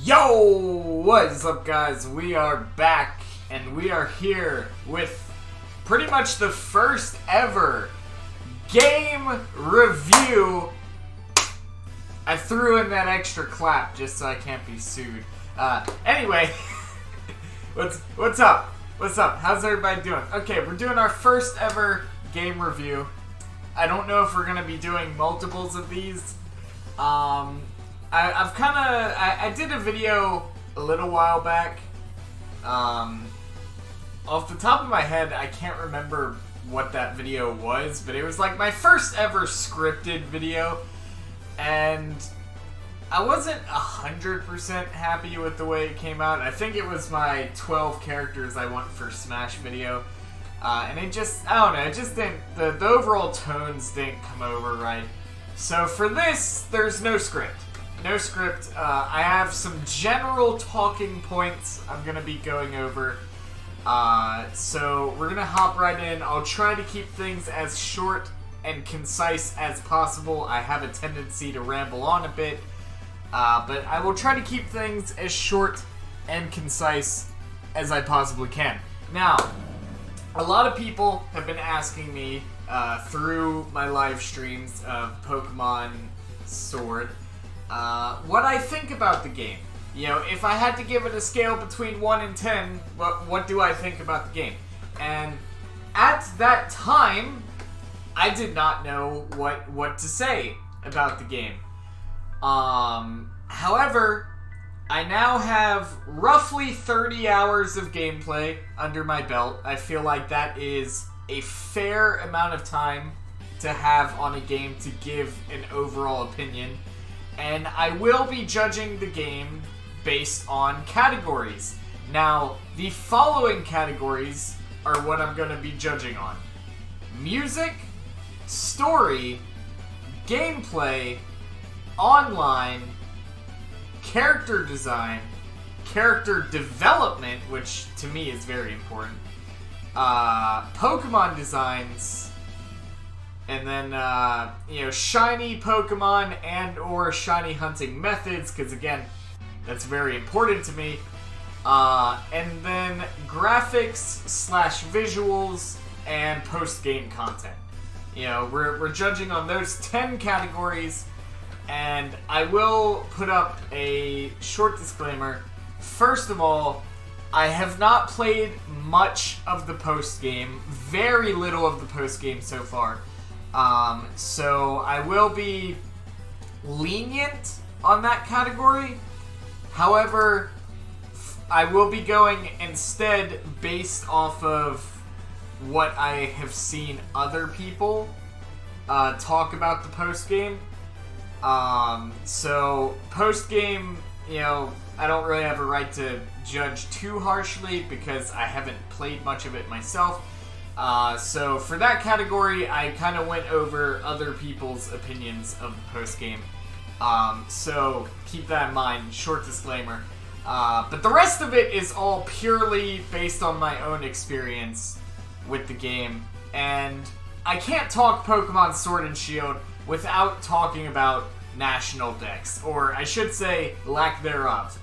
Yo! What is up, guys? We are back, and we are here with pretty much the first ever game review. I threw in that extra clap just so I can't be sued. Anyway, what's up? What's up? How's everybody doing? Okay, we're doing our first ever game review. I don't know if we're gonna be doing multiples of these. I did a video a little while back. Off the top of my head, I can't remember what that video was, but it was like my first ever scripted video, and I wasn't 100% happy with the way it came out. I think it was my 12 characters I want for Smash video, and it just, I don't know, it just didn't, the overall tones didn't come over right. So for this, there's no script. No script. I have some general talking points I'm going to be going over. So we're going to hop right in. I'll try to keep things as short and concise as possible. I have a tendency to ramble on a bit. But I will try to keep things as short and concise as I possibly can. Now, a lot of people have been asking me through my live streams of Pokemon Sword what I think about the game. You know, if I had to give it a scale between 1 and 10, what do I think about the game? And at that time, I did not know what to say about the game. However, I now have roughly 30 hours of gameplay under my belt. I feel like that is a fair amount of time to have on a game to give an overall opinion. And I will be judging the game based on categories. Now, the following categories are what I'm going to be judging on: music, story, gameplay, online, character design, character development, which to me is very important, Pokemon designs, and then, shiny Pokemon and or shiny hunting methods, because again, that's very important to me. And then graphics / visuals and post-game content. You know, we're judging on those 10 categories, and I will put up a short disclaimer. First of all, I have not played much of the post-game, very little of the post-game so far. So I will be lenient on that category. However, I will be going instead based off of what I have seen other people talk about the post-game. So post-game, you know, I don't really have a right to judge too harshly because I haven't played much of it myself. So for that category, I kind of went over other people's opinions of the post-game. So keep that in mind, short disclaimer. But the rest of it is all purely based on my own experience with the game. And I can't talk Pokemon Sword and Shield without talking about National Dex, or I should say, lack thereof.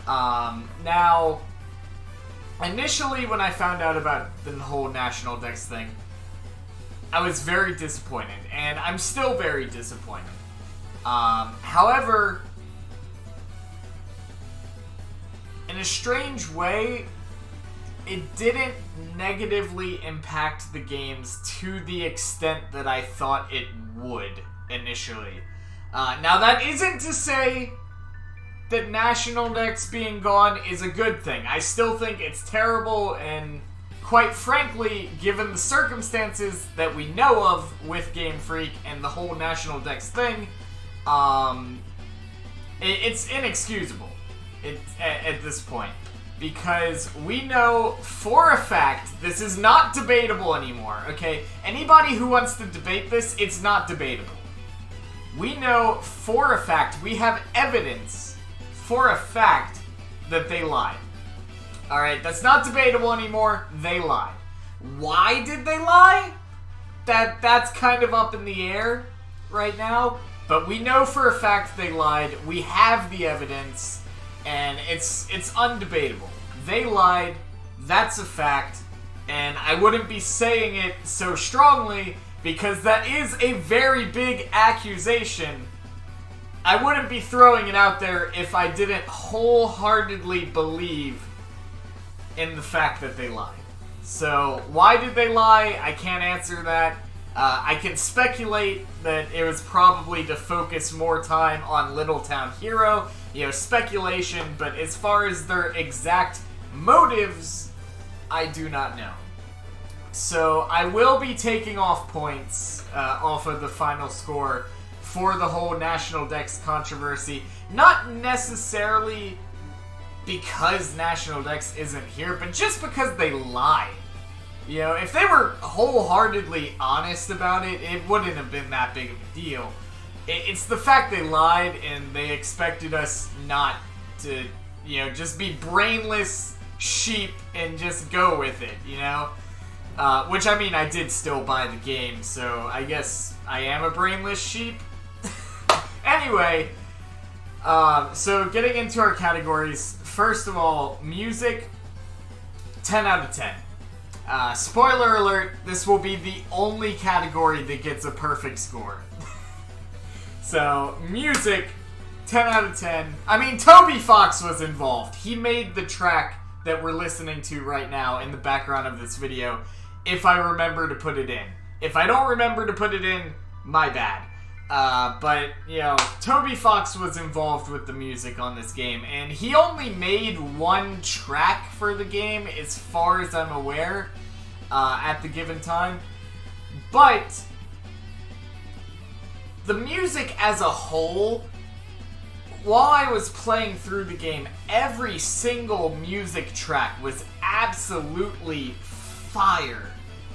Now, initially, when I found out about the whole National Dex thing, I was very disappointed, and I'm still very disappointed. However, in a strange way, it didn't negatively impact the games to the extent that I thought it would initially. Now, that isn't to say that National Dex being gone is a good thing. I still think it's terrible, and quite frankly, given the circumstances that we know of with Game Freak and the whole National Dex thing, it's inexcusable at this point. Because we know for a fact this is not debatable anymore, okay? Anybody who wants to debate this, it's not debatable. We know for a fact, we have evidence for a fact that they lied. Alright, that's not debatable anymore. They lied. Why did they lie? That's kind of up in the air right now. But we know for a fact they lied. We have the evidence. And it's undebatable. They lied, that's a fact, and I wouldn't be saying it so strongly because that is a very big accusation. I wouldn't be throwing it out there if I didn't wholeheartedly believe in the fact that they lied. So, why did they lie? I can't answer that. I can speculate that it was probably to focus more time on Little Town Hero. Speculation, but as far as their exact motives, I do not know. So, I will be taking off points off of the final score for the whole National Dex controversy. Not necessarily because National Dex isn't here, but just because they lied. If they were wholeheartly honest about it, it wouldn't have been that big of a deal. It's the fact they lied and they expected us not to, just be brainless sheep and just go with it, Which, I mean, I did still buy the game, so I guess I am a brainless sheep. Anyway, so getting into our categories. First of all, music, 10 out of 10. Spoiler alert, this will be the only category that gets a perfect score. So, music, 10 out of 10. I mean, Toby Fox was involved. He made the track that we're listening to right now in the background of this video, if I remember to put it in. If I don't remember to put it in, my bad. But, Toby Fox was involved with the music on this game, and he only made one track for the game, as far as I'm aware, at the given time. But the music as a whole, while I was playing through the game, every single music track was absolutely fire.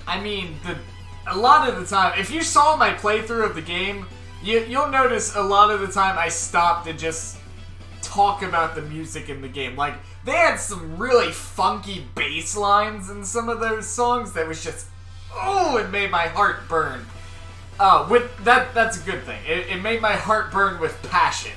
I mean, a lot of the time, if you saw my playthrough of the game, you'll notice a lot of the time I stopped to just talk about the music in the game. Like, they had some really funky bass lines in some of those songs that was just, it made my heart burn. That's a good thing. It made my heart burn with passion.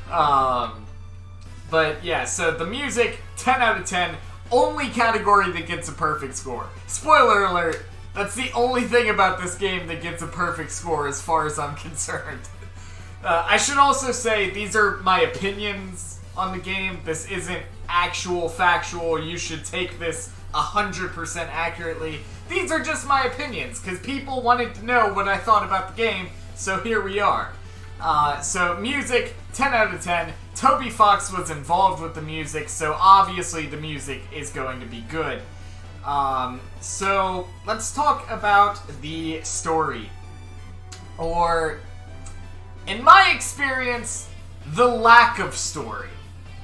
But yeah, so the music, 10 out of 10, only category that gets a perfect score. Spoiler alert, that's the only thing about this game that gets a perfect score as far as I'm concerned. I should also say, these are my opinions on the game. This isn't actual factual. You should take this 100% accurately. These are just my opinions, because people wanted to know what I thought about the game, so here we are. So music, 10 out of 10. Toby Fox was involved with the music, so obviously the music is going to be good. So let's talk about the story. Or, in my experience, the lack of story.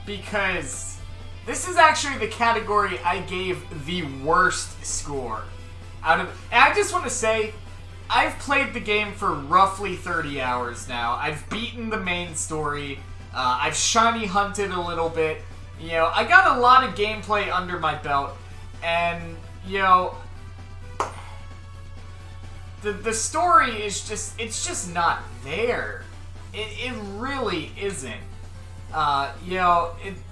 Because this is actually the category I gave the worst score out of. And I just want to say, I've played the game for roughly 30 hours now. I've beaten the main story. I've shiny hunted a little bit. I got a lot of gameplay under my belt. And, the story is it's just not there. It really isn't.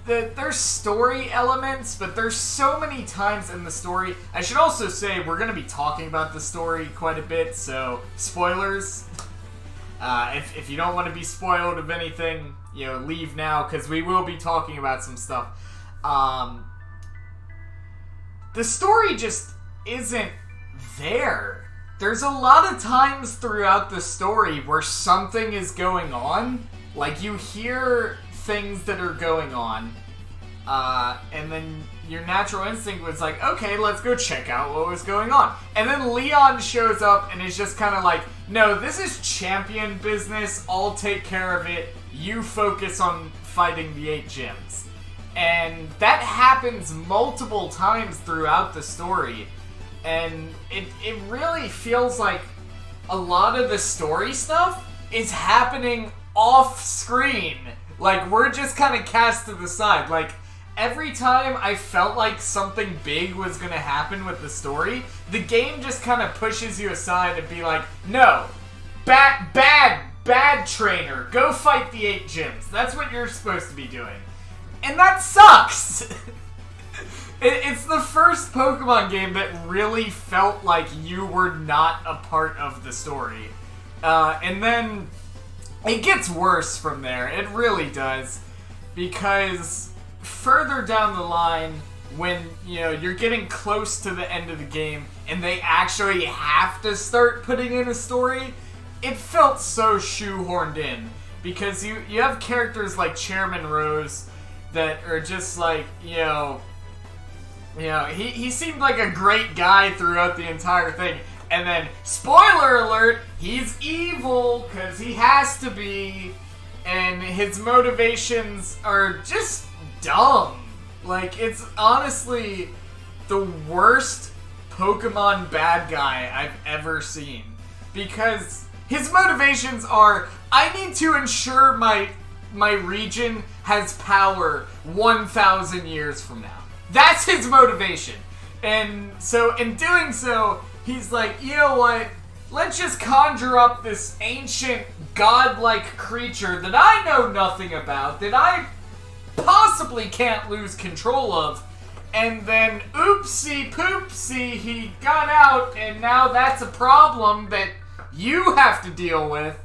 There's story elements, but there's so many times in the story. I should also say, we're going to be talking about the story quite a bit, so spoilers. If you don't want to be spoiled of anything, leave now, because we will be talking about some stuff. The story just isn't there. There's a lot of times throughout the story where something is going on. Like, you hear things that are going on, and then your natural instinct was like, okay, let's go check out what was going on. And then Leon shows up and is just kind of like, no, this is champion business, I'll take care of it, you focus on fighting the 8 gyms. And that happens multiple times throughout the story. And it really feels like a lot of the story stuff is happening off screen. Like, we're just kind of cast to the side. Like, every time I felt like something big was going to happen with the story, the game just kind of pushes you aside and be like, no, bad trainer, go fight the 8 gyms. That's what you're supposed to be doing. And that sucks! It's the first Pokemon game that really felt like you were not a part of the story. And then it gets worse from there. It really does. Because further down the line, when, you know, you're getting close to the end of the game and they actually have to start putting in a story, it felt so shoehorned in. Because you have characters like Chairman Rose that are just like, you know, he seemed like a great guy throughout the entire thing. And then, spoiler alert, he's evil, because he has to be. And his motivations are just dumb. Like, it's honestly the worst Pokemon bad guy I've ever seen. Because his motivations are, I need to ensure my region has power 1,000 years from now. That's his motivation. And so, in doing so, he's like, you know what? Let's just conjure up this ancient, godlike creature that I know nothing about, that I possibly can't lose control of. And then, oopsie poopsie, he got out, and now that's a problem that you have to deal with.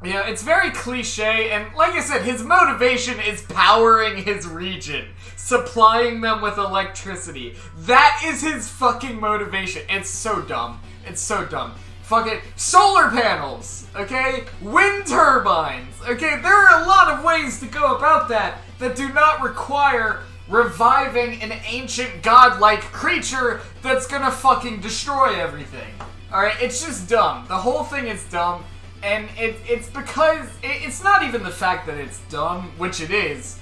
You know, it's very cliche, and like I said, his motivation is powering his region, supplying them with electricity. That is his fucking motivation. It's so dumb. It's so dumb. Fucking solar panels, okay? Wind turbines, okay? There are a lot of ways to go about that do not require reviving an ancient godlike creature that's gonna fucking destroy everything. Alright, it's just dumb. The whole thing is dumb. And it's because, it's not even the fact that it's dumb, which it is.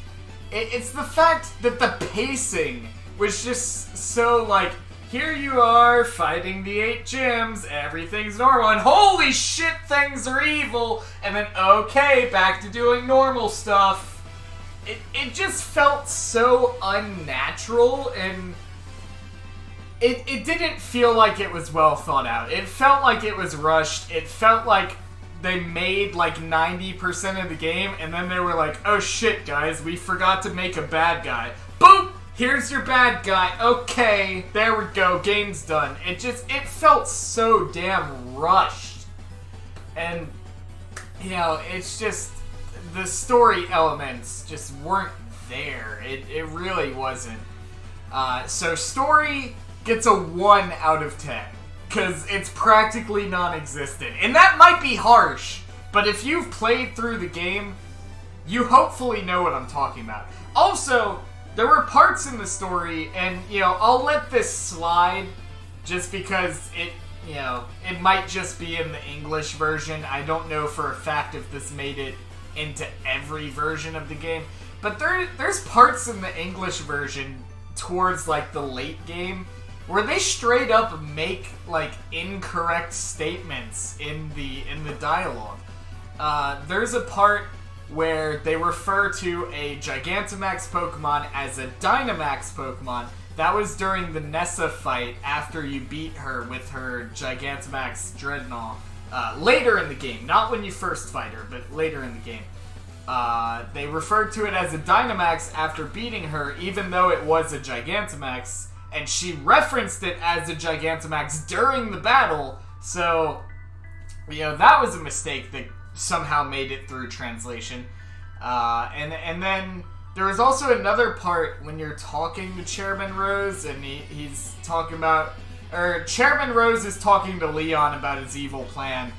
It's the fact that the pacing was just so like, here you are fighting the 8 gyms, everything's normal, and holy shit, things are evil, and then okay, back to doing normal stuff. It just felt so unnatural, and it didn't feel like it was well thought out. It felt like it was rushed. It felt like they made like 90% of the game, and then they were like, oh shit, guys, we forgot to make a bad guy. Boop! Here's your bad guy. Okay, there we go, game's done. It felt so damn rushed. And, you know, it's just, the story elements just weren't there. It really wasn't. So story gets a 1 out of 10. Because it's practically non-existent. And that might be harsh, but if you've played through the game, you hopefully know what I'm talking about. Also, there were parts in the story, and, you know, I'll let this slide just because it might just be in the English version. I don't know for a fact if this made it into every version of the game. But there's parts in the English version towards, like, the late game where they straight up make, like, incorrect statements in the dialogue. There's a part where they refer to a Gigantamax Pokemon as a Dynamax Pokemon. That was during the Nessa fight after you beat her with her Gigantamax Dreadnought. Later in the game, not when you first fight her, but later in the game. They referred to it as a Dynamax after beating her, even though it was a Gigantamax. And she referenced it as a Gigantamax during the battle, so, you know, that was a mistake that somehow made it through translation. And then there was also another part when you're talking to Chairman Rose, and he's talking about, or Chairman Rose is talking to Leon about his evil plan,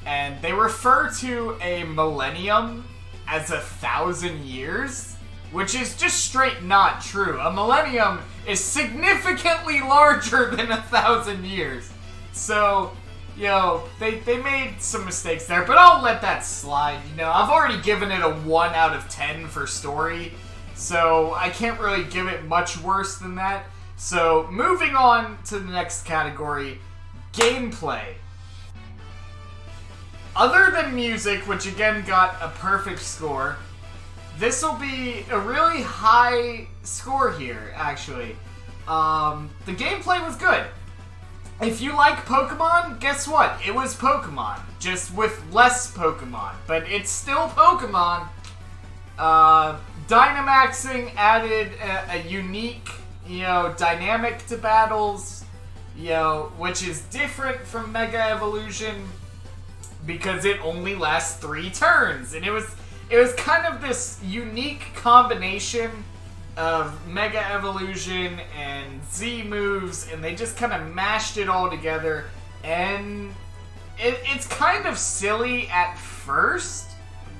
and they refer to a millennium as 1,000 years. Which is just straight not true. A millennium is significantly larger than 1,000 years. So, you know, they made some mistakes there, but I'll let that slide. You know, I've already given it a 1 out of 10 for story, so I can't really give it much worse than that. So, moving on to the next category, gameplay. Other than music, which again got a perfect score, this will be a really high score here, actually. The gameplay was good. If you like Pokemon, guess what? It was Pokemon, just with less Pokemon. But it's still Pokemon. Dynamaxing added a unique, dynamic to battles, which is different from Mega Evolution because it only lasts 3 turns, and it was kind of this unique combination of Mega Evolution and Z moves, and they just kind of mashed it all together, and it's kind of silly at first,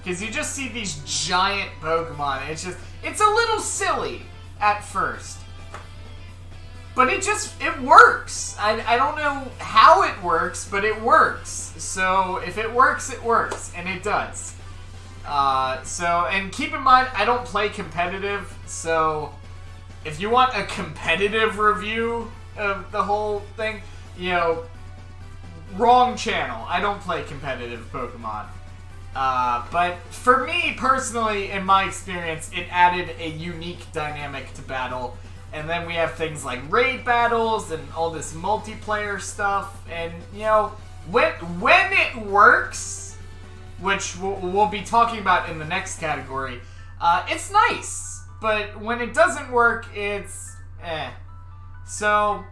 because you just see these giant Pokemon, and it's a little silly at first. But it works. I don't know how it works, but it works. So if it works, and it does. And keep in mind, I don't play competitive, so if you want a competitive review of the whole thing, wrong channel. I don't play competitive Pokemon. But for me, personally, in my experience, it added a unique dynamic to battle. And then we have things like raid battles and all this multiplayer stuff. And, when it works, which we'll be talking about in the next category, it's nice. But when it doesn't work, it's eh. So,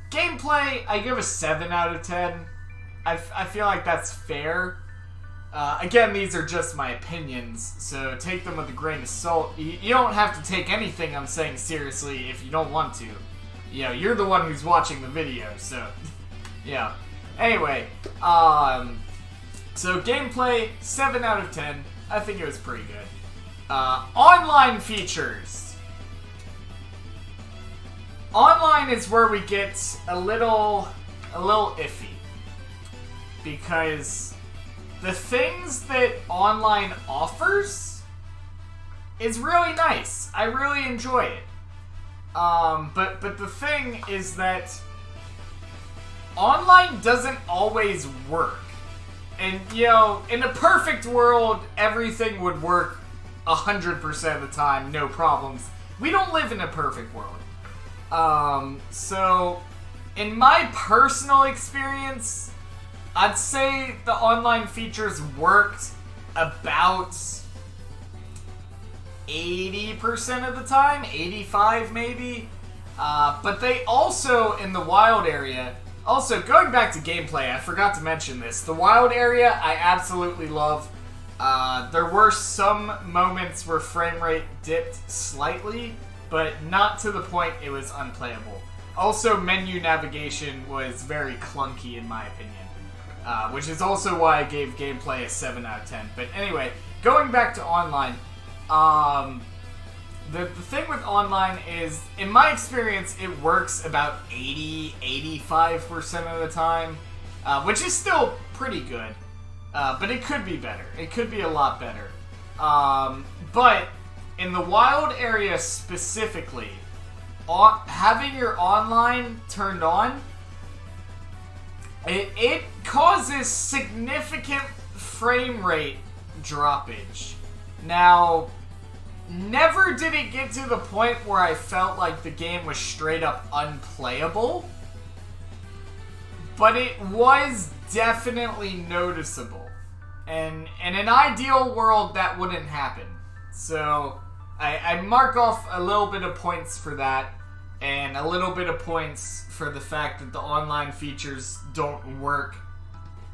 gameplay, I give a 7 out of 10. I feel like that's fair. Again, these are just my opinions, so take them with a grain of salt. You don't have to take anything I'm saying seriously if you don't want to. You're the one who's watching the video, so yeah. Anyway, so gameplay, 7 out of 10. I think it was pretty good. Online features. Online is where we get a little iffy, because the things that online offers is really nice. I really enjoy it. But the thing is that online doesn't always work. And, in a perfect world, everything would work 100% of the time, no problems. We don't live in a perfect world. So, in my personal experience, I'd say the online features worked about 80% of the time, 85 maybe. But they also, in the wild area, also going back to gameplay, I forgot to mention this. The wild area, I absolutely love. There were some moments where frame rate dipped slightly, but not to the point it was unplayable. Also, menu navigation was very clunky in my opinion. Which is also why I gave gameplay a 7 out of 10. But anyway, going back to online, the thing with online is, in my experience, it works about 80-85% of the time, which is still pretty good. But it could be better. It could be a lot better. But in the wild area specifically, having your online turned on, it causes significant frame rate droppage. Now, never did it get to the point where I felt like the game was straight up unplayable, but it was definitely noticeable. And in an ideal world, that wouldn't happen. So, I mark off a little bit of points for that, and a little bit of points for the fact that the online features don't work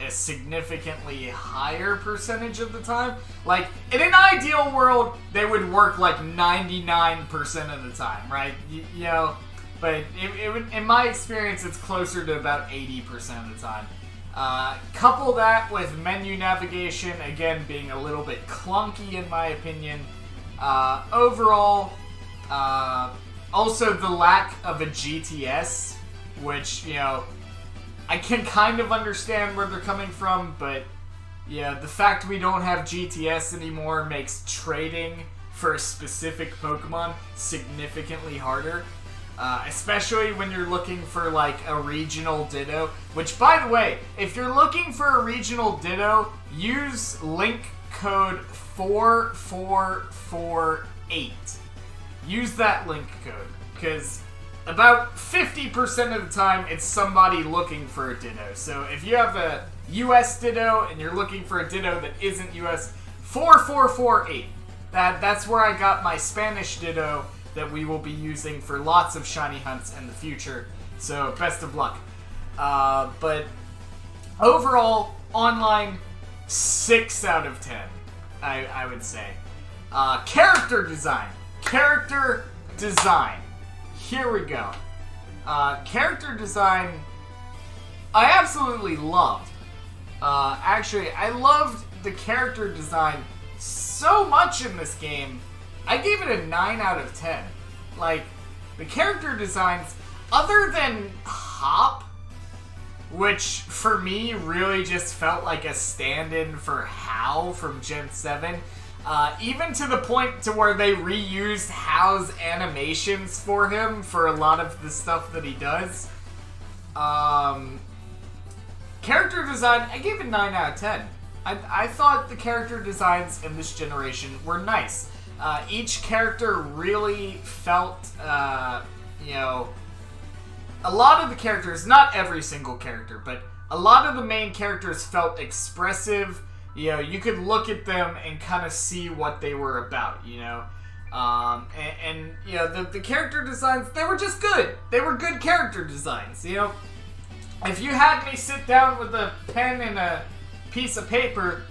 a significantly higher percentage of the time. Like, in an ideal world, they would work like 99% of the time, right? But in my experience, it's closer to about 80% of the time. Couple that with menu navigation, again, being a little bit clunky in my opinion. Overall, also the lack of a GTS, which, I can kind of understand where they're coming from, but yeah, the fact we don't have GTS anymore makes trading for a specific Pokemon significantly harder. Especially when you're looking for, like, a regional Ditto. Which, by the way, if you're looking for a regional Ditto, use link code 4448. Use that link code, because about 50% of the time, it's somebody looking for a Ditto. So if you have a US Ditto and you're looking for a Ditto that isn't US, 4448. That's where I got my Spanish Ditto that we will be using for lots of shiny hunts in the future. So, best of luck. But overall, online, 6 out of 10, I would say. Character design. Character design. Here we go. Character design, I absolutely loved. Actually, I loved the character design so much in this game. I gave it a 9 out of 10. Like, the character designs, other than Hop, which for me really just felt like a stand-in for Hal from Gen 7, even to the point to where they reused Hal's animations for him for a lot of the stuff that he does. Character design, I gave it 9 out of 10. I thought the character designs in this generation were nice. Each character really felt, you know, a lot of the characters, not every single character, but a lot of the main characters felt expressive. You know, you could look at them and kind of see what they were about, you know. And you know, the character designs, they were just good. They were good character designs, you know. If you had me sit down with a pen and a piece of paper,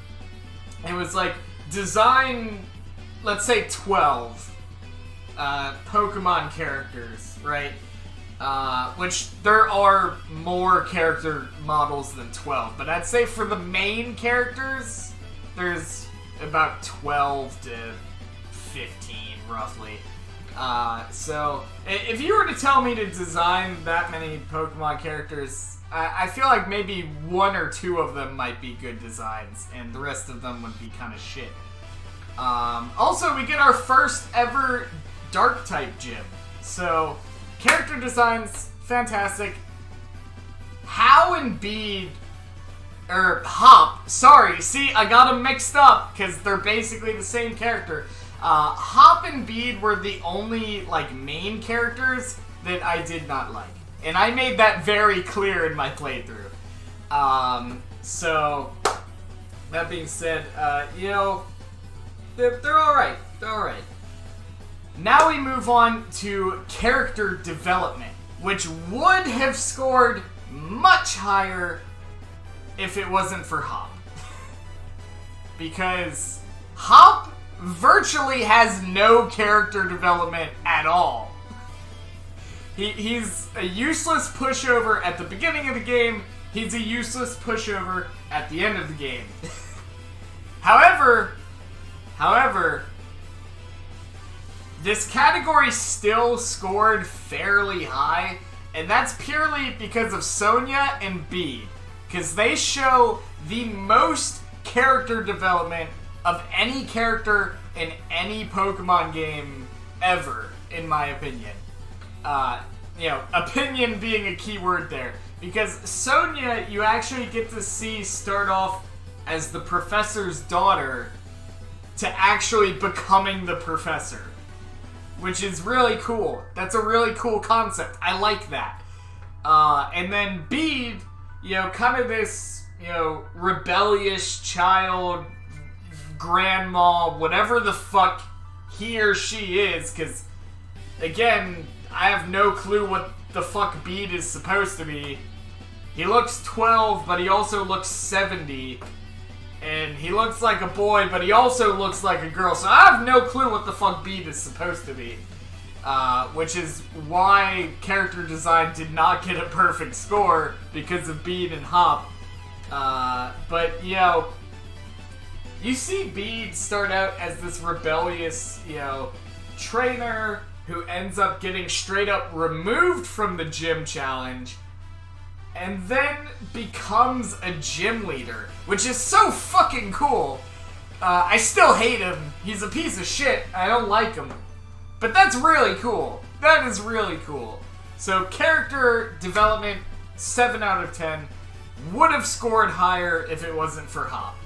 it was like, design, let's say 12 Pokemon characters, right? Which there are more character models than 12, but I'd say for the main characters, there's about 12 to 15, roughly. So, if you were to tell me to design that many Pokemon characters, I feel like maybe 1 or 2 of them might be good designs, and the rest of them would be kind of shit. Also, we get our first ever Dark-type gym. So, character designs, fantastic. Hal and Bede, or Hop, sorry, see, I got them mixed up, because they're basically the same character. Hop and Bede were the only, like, main characters that I did not like. And I made that very clear in my playthrough. So, that being said, you know, they're alright. They're alright. Now we move on to character development, which would have scored much higher if it wasn't for Hop. Because Hop virtually has no character development at all. He's a useless pushover at the beginning of the game. He's a useless pushover at the end of the game. However, this category still scored fairly high, and that's purely because of Sonia and Bede, because they show the most character development of any character in any Pokemon game ever, in my opinion. You know, opinion being a key word there. Because Sonia, you actually get to see start off as the professor's daughter to actually becoming the professor. Which is really cool. That's a really cool concept. I like that. And then Bede, you know, kind of this, you know, rebellious child, grandma, whatever the fuck he or she is, because, again, I have no clue what the fuck Bede is supposed to be. He looks 12, but he also looks 70. And he looks like a boy, but he also looks like a girl. So I have no clue what the fuck Bede is supposed to be. Which is why character design did not get a perfect score, because of Bede and Hop. But, you know, you see Bede start out as this rebellious, you know, trainer who ends up getting straight up removed from the gym challenge, and then becomes a gym leader, which is so fucking cool. I still hate him. He's a piece of shit. I don't like him. But that's really cool. That is really cool. So character development, 7 out of 10. Would have scored higher if it wasn't for Hop.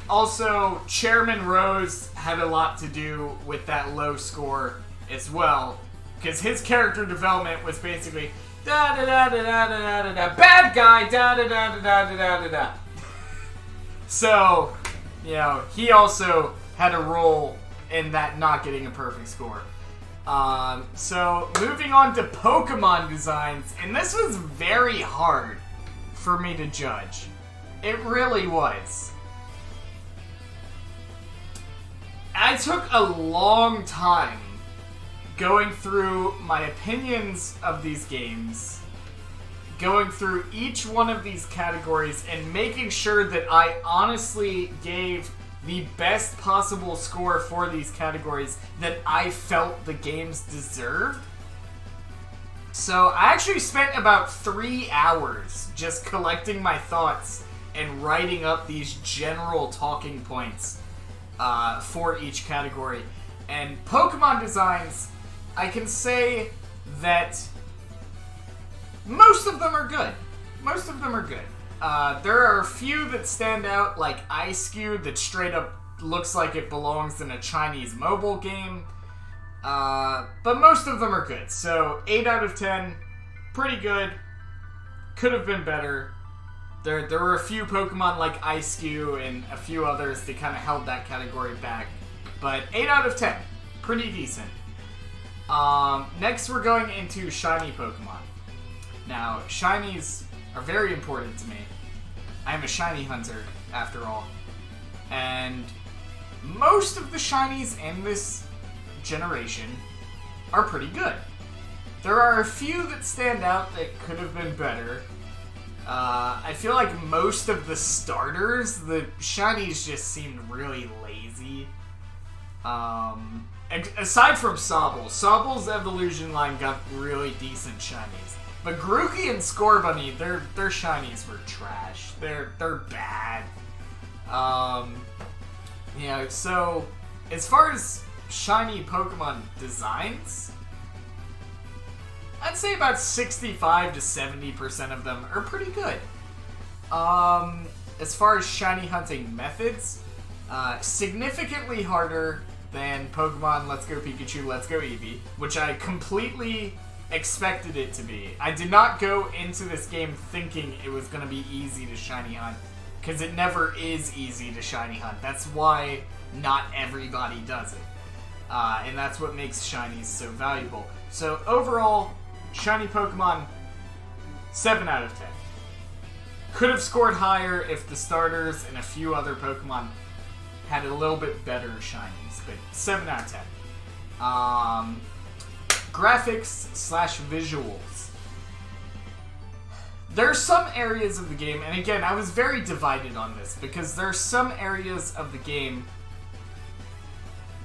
Also, Chairman Rose had a lot to do with that low score as well, because his character development was basically da da da da da da da da, bad guy, da da da da da da da da. So, you know, he also had a role in that not getting a perfect score. So, moving on to Pokemon designs, and this was very hard for me to judge. It really was. I took a long time going through my opinions of these games, going through each one of these categories, and making sure that I honestly gave the best possible score for these categories that I felt the games deserved. So I actually spent about 3 hours just collecting my thoughts and writing up these general talking points for each category. And Pokemon designs, I can say that most of them are good. Most of them are good. There are a few that stand out, like Ice-Cube, that straight up looks like it belongs in a Chinese mobile game. But most of them are good. So, 8 out of 10, pretty good. Could have been better. There were a few Pokemon like Ice-Cube and a few others that kind of held that category back. But 8 out of 10, pretty decent. Next we're going into shiny Pokemon. Now, shinies are very important to me. I'm a shiny hunter, after all. And most of the shinies in this generation are pretty good. There are a few that stand out that could have been better. I feel like most of the starters, the shinies just seemed really lazy. Aside from Sobble. Sobble's evolution line got really decent shinies. But Grookey and Scorbunny, their shinies were trash. They're bad. You know, so as far as shiny Pokemon designs, I'd say about 65 to 70% of them are pretty good. As far as shiny hunting methods, significantly harder than Pokemon Let's Go Pikachu, Let's Go Eevee, which I completely expected it to be. I did not go into this game thinking it was going to be easy to shiny hunt, because it never is easy to shiny hunt. That's why not everybody does it. And that's what makes shinies so valuable. So overall, shiny Pokemon, 7 out of 10. Could have scored higher if the starters and a few other Pokemon had a little bit better shinies, but 7 out of 10. Graphics / visuals. There are some areas of the game, and again, I was very divided on this, because there are some areas of the game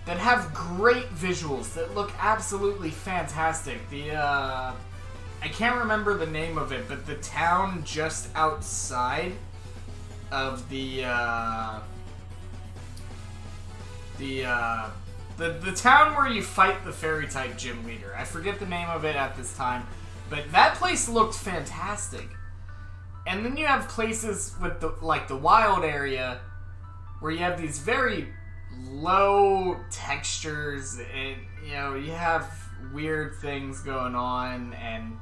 that have great visuals, that look absolutely fantastic. I can't remember the name of it, but the town just outside of the town where you fight the Fairy-type gym leader. I forget the name of it at this time, but that place looked fantastic. And then you have places with the wild area where you have these very low textures, and you have weird things going on, and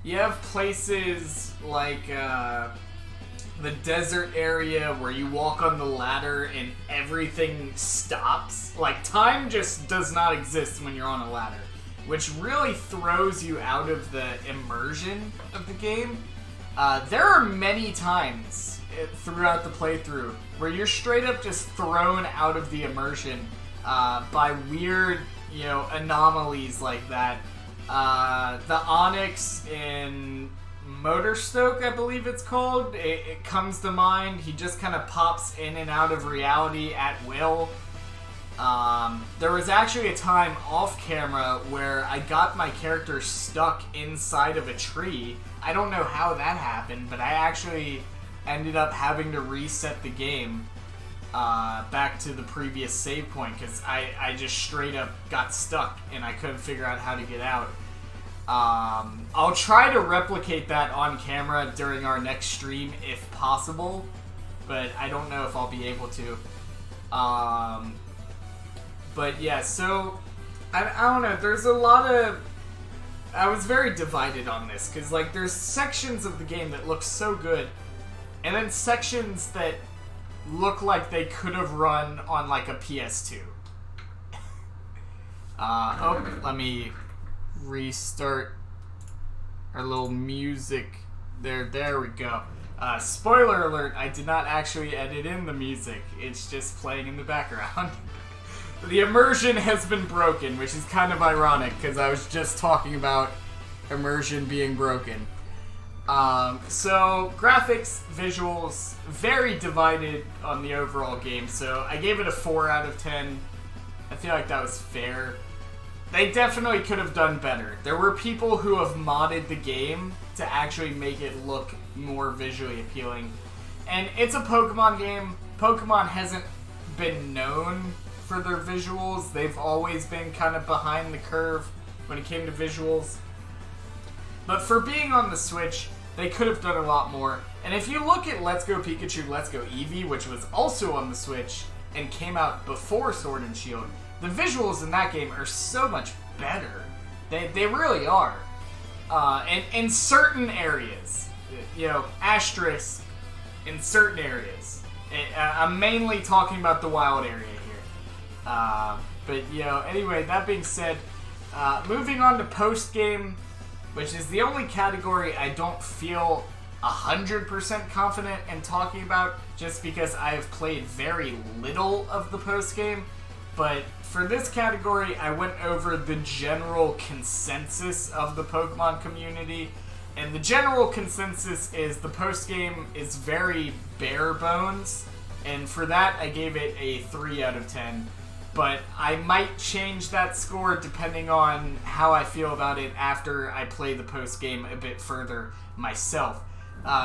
you have places like the desert area where you walk on the ladder and everything stops. Like, time just does not exist when you're on a ladder, which really throws you out of the immersion of the game. There are many times throughout the playthrough where you're straight up just thrown out of the immersion by weird, anomalies like that. The Onyx in Motorstoke, I believe it's called, it comes to mind. He just kind of pops in and out of reality at will. There was actually a time off camera where I got my character stuck inside of a tree. I don't know how that happened, but I actually ended up having to reset the game back to the previous save point, because I just straight up got stuck and I couldn't figure out how to get out. I'll try to replicate that on camera during our next stream if possible, but I don't know if I'll be able to. But yeah, so I don't know, there's a lot of... I was very divided on this, because there's sections of the game that look so good, and then sections that look like they could have run on like a PS2. Let me restart our little music. There we go. Spoiler alert, I did not actually edit in the music. It's just playing in the background. The immersion has been broken, which is kind of ironic, because I was just talking about immersion being broken. So, graphics, visuals, very divided on the overall game, so I gave it a 4 out of 10. I feel like that was fair. They definitely could have done better. There were people who have modded the game to actually make it look more visually appealing. And it's a Pokemon game. Pokemon hasn't been known for their visuals. They've always been kind of behind the curve when it came to visuals. But for being on the Switch, they could have done a lot more. And if you look at Let's Go Pikachu, Let's Go Eevee, which was also on the Switch and came out before Sword and Shield, the visuals in that game are so much better. They really are. And in certain areas, you know, asterisk, in certain areas. I'm mainly talking about the wild area here. But, you know, anyway, that being said, moving on to post-game, which is the only category I don't feel 100% confident in talking about, just because I have played very little of the post-game. But for this category, I went over the general consensus of the Pokemon community. And the general consensus is the post-game is very bare bones. And for that, I gave it a 3 out of 10. But I might change that score depending on how I feel about it after I play the post-game a bit further myself.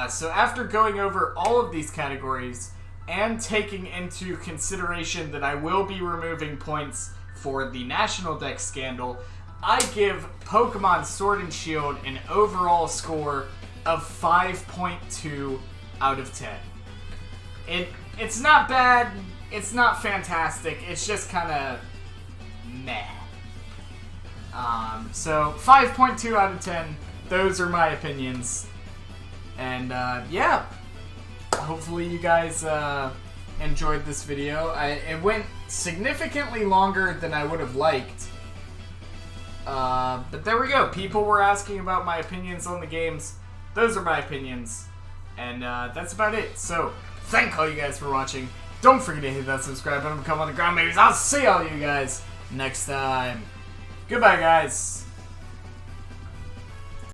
So after going over all of these categories, and taking into consideration that I will be removing points for the National Dex scandal, I give Pokemon Sword and Shield an overall score of 5.2 out of 10. It's not bad, it's not fantastic, it's just kind of meh. So 5.2 out of 10, those are my opinions. And yeah. Hopefully you guys enjoyed this video. It went significantly longer than I would have liked. But there we go. People were asking about my opinions on the games. Those are my opinions. And that's about it. So, thank all you guys for watching. Don't forget to hit that subscribe button and become on the ground babies. I'll see all you guys next time. Goodbye, guys.